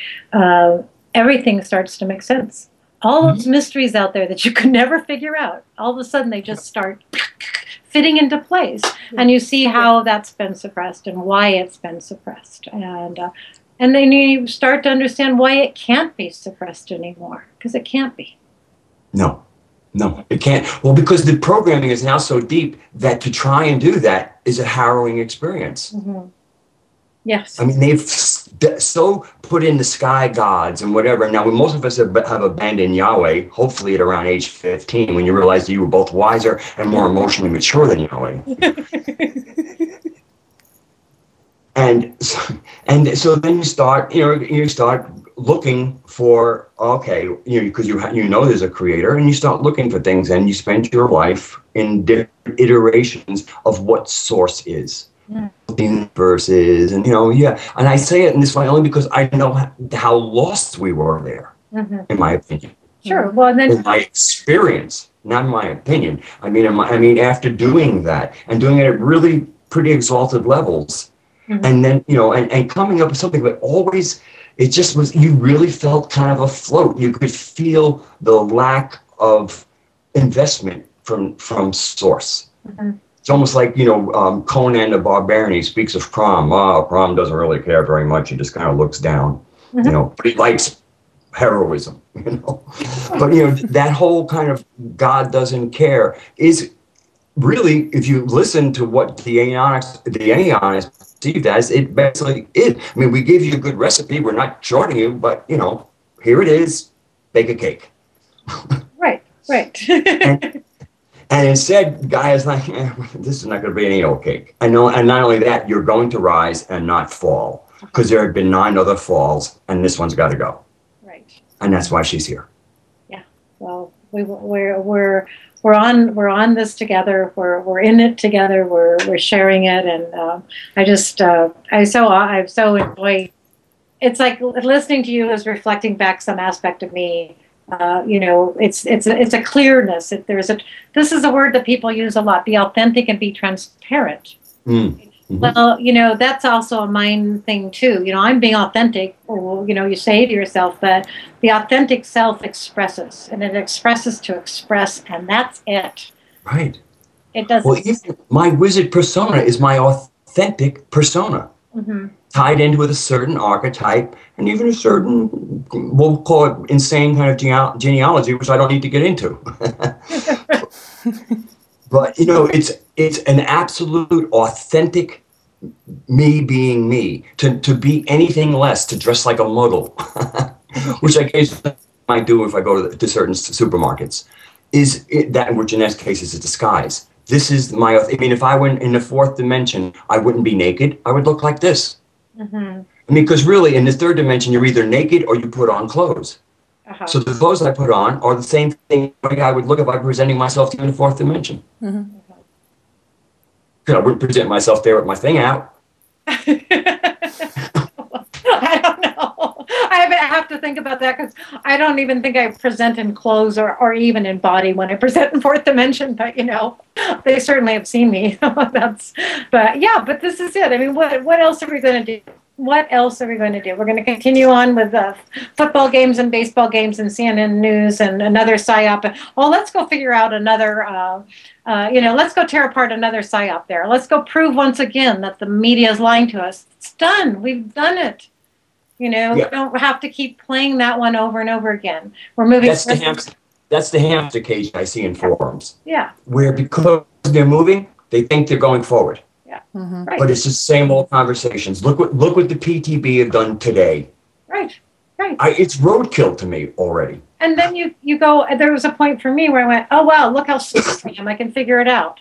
A: everything starts to make sense. All those mysteries out there that you could never figure out, all of a sudden they just start fitting into place, and you see how that's been suppressed and why it's been suppressed, and then you start to understand why it can't be suppressed anymore, because it can't be.
B: No, it can't. Well, because the programming is now so deep that to try and do that is a harrowing experience.
A: Mm-hmm. Yes.
B: I mean, they've so put in the sky gods and whatever. Now, most of us have abandoned Yahweh, hopefully at around age 15, when you realized that you were both wiser and more emotionally mature than Yahweh. and so then you start, looking for, okay, because you know there's a creator, and you start looking for things, and you spend your life in different iterations of what source is. The universe is, and and I say it in this way only because I know how lost we were there, in my opinion.
A: Sure. Well, then
B: in my experience, not in my opinion. I mean, after doing that and doing it at really pretty exalted levels, and then and coming up with something that always, it just was. You really felt kind of afloat. You could feel the lack of investment from source. It's almost like, Conan the Barbarian, he speaks of Crom. Crom doesn't really care very much. He just kind of looks down, but he likes heroism, But, that whole kind of God doesn't care is really, if you listen to what the aeonics perceived as, it basically is. I mean, we give you a good recipe. We're not shorting you, but, here it is. Bake a cake.
A: Right.
B: And instead, Gaia's like, this is not going to be any old cake. And not only that, you're going to rise and not fall, because there have been 9 other falls, and this one's got to go.
A: Right.
B: And that's why she's here.
A: Yeah. Well, we're on this together. We're in it together. We're sharing it, and I so enjoy. It's like listening to you is reflecting back some aspect of me. It's a clearness. This is a word that people use a lot. Be authentic and be transparent. Mm-hmm. Well, that's also a mind thing too. I'm being authentic, or you say to yourself, but the authentic self expresses, and it expresses to express, and that's it.
B: Right.
A: It doesn't.
B: Well, even my wizard persona is my authentic persona. Mm-hmm. Tied into with a certain archetype and even a certain, we'll call it insane kind of genealogy, which I don't need to get into. But, you know, it's an absolute authentic me being me. To be anything less, to dress like a model, which I guess I might do if I go to certain supermarkets, which in this case is a disguise. This is I mean, if I went in the fourth dimension, I wouldn't be naked. I would look like this. Mm-hmm. I mean, because really, in the third dimension, you're either naked or you put on clothes. Uh-huh. So the clothes I put on are the same thing I would look if I were presenting myself in the fourth dimension. Mm-hmm. I wouldn't present myself there with my thing out.
A: I don't know. I have to think about that because I don't even think I present in clothes or even in body when I present in fourth dimension. But, you know, they certainly have seen me. But this is it. I mean, what else are we going to do? What else are we going to do? We're going to continue on with football games and baseball games and CNN News and another PSYOP. Oh, let's go figure out another, let's go tear apart another PSYOP there. Let's go prove once again that the media is lying to us. It's done. We've done it. You know, We don't have to keep playing that one over and over again. We're moving.
B: That's the hamster cage I see in forums.
A: Yeah.
B: Where because they're moving, they think they're going forward.
A: Yeah. Mm-hmm. Right.
B: But it's the same old conversations. Look what the PTB have done today.
A: Right.
B: It's roadkill to me already.
A: And then you go. There was a point for me where I went, oh wow, look how smart I am. I can figure it out.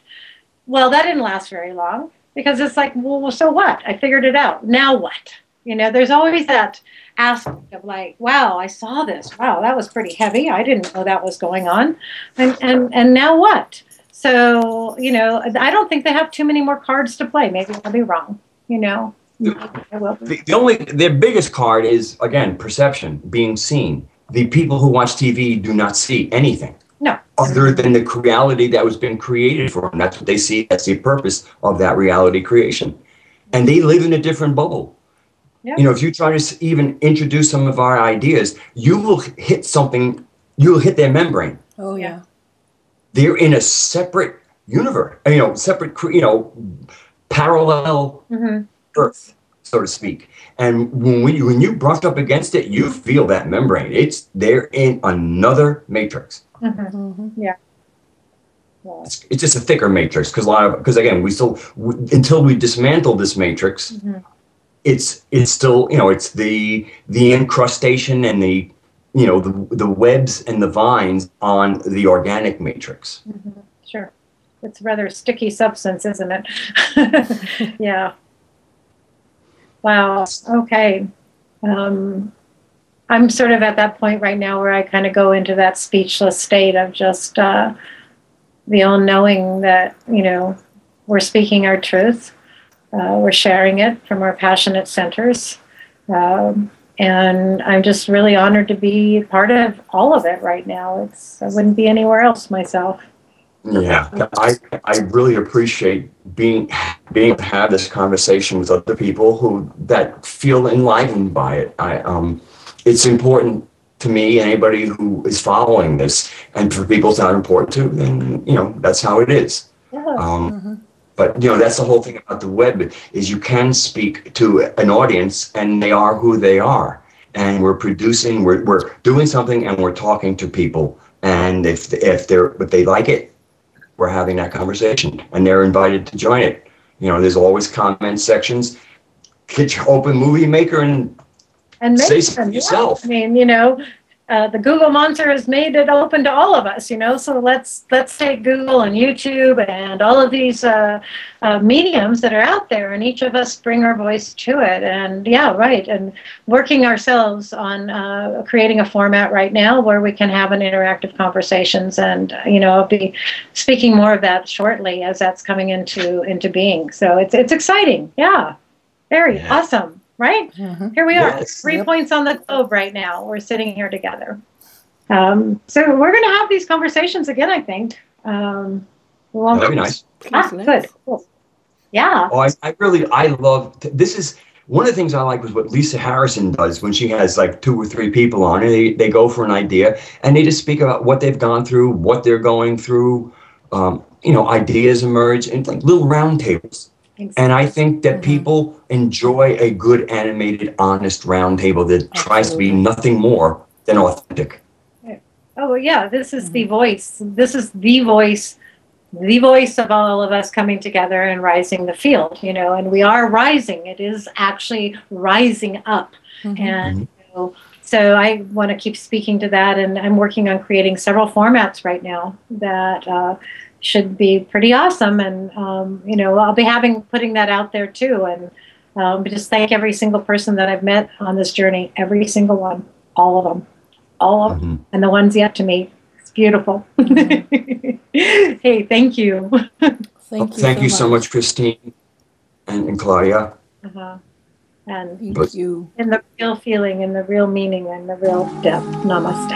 A: Well, that didn't last very long because it's like, well, so what? I figured it out. Now what? You know, there's always that aspect of like, wow, I saw this. Wow, that was pretty heavy. I didn't know that was going on. And now what? So, you know, I don't think they have too many more cards to play. Maybe I'll be wrong, you know.
B: Their biggest card is, again, perception, being seen. The people who watch TV do not see anything.
A: No.
B: Other than the reality that was been created for them. That's what they see. That's the purpose of that reality creation. And they live in a different bubble. Yep. You know, if you try to even introduce some of our ideas, you will hit something, you will hit their membrane.
C: Oh, yeah.
B: They're in a separate universe, parallel Earth, so to speak. And when you brush up against it, you feel that membrane. They're in another matrix.
A: Mm-hmm. Yeah.
B: It's just a thicker matrix because again, until we dismantle this matrix, it's still, you know, it's the incrustation and the webs and the vines on the organic matrix.
A: Mm-hmm. Sure. It's a rather sticky substance, isn't it? Yeah. Wow. Okay. I'm sort of at that point right now where I kind of go into that speechless state of just the all-knowing that, you know, we're speaking our truth. We're sharing it from our passionate centers. And I'm just really honored to be part of all of it right now. I wouldn't be anywhere else myself.
B: Yeah, I really appreciate being able to have this conversation with other people that feel enlightened by it. It's important to me and anybody who is following this, and for people it's not important to, then, you know, that's how it is. Yeah. But, you know, that's the whole thing about the web is you can speak to an audience and they are who they are. And we're doing something and we're talking to people. And if they like it, we're having that conversation and they're invited to join it. You know, there's always comment sections. Get your open movie maker and say something yourself.
A: I mean, you know, the Google monster has made it open to all of us, you know, so let's take Google and YouTube and all of these mediums that are out there, and each of us bring our voice to it. And yeah, right, and working ourselves on creating a format right now where we can have an interactive conversations, and, you know, I'll be speaking more of that shortly as that's coming into being. So it's exciting. Yeah, very awesome. Right? Mm-hmm. Here we are, yes. 3 points on the globe right now. We're sitting here together. So we're going to have these conversations again, I think.
B: That'd be nice.
A: Good. Cool. Yeah.
B: Oh, I love, this is, one of the things I like was what Lisa Harrison does when she has like 2 or 3 people on and they go for an idea and they just speak about what they've gone through, what they're going through, you know, ideas emerge and like little round tables. Exactly. And I think that people enjoy a good, animated, honest round table that tries to be nothing more than authentic.
A: Oh, yeah, this is the voice. This is the voice the voice of all of us coming together and rising the field, you know, and we are rising. It is actually rising up. And you know, so I want to keep speaking to that, and I'm working on creating several formats right now that should be pretty awesome. And you know, I'll be putting that out there too. And just thank every single person that I've met on this journey, every single one, all of them, and the ones yet to meet. It's beautiful. Hey, thank you.
B: Thank you so much, Christine and Claudia.
A: And
C: thank you.
A: In the real feeling, in the real meaning, and the real depth. Namaste.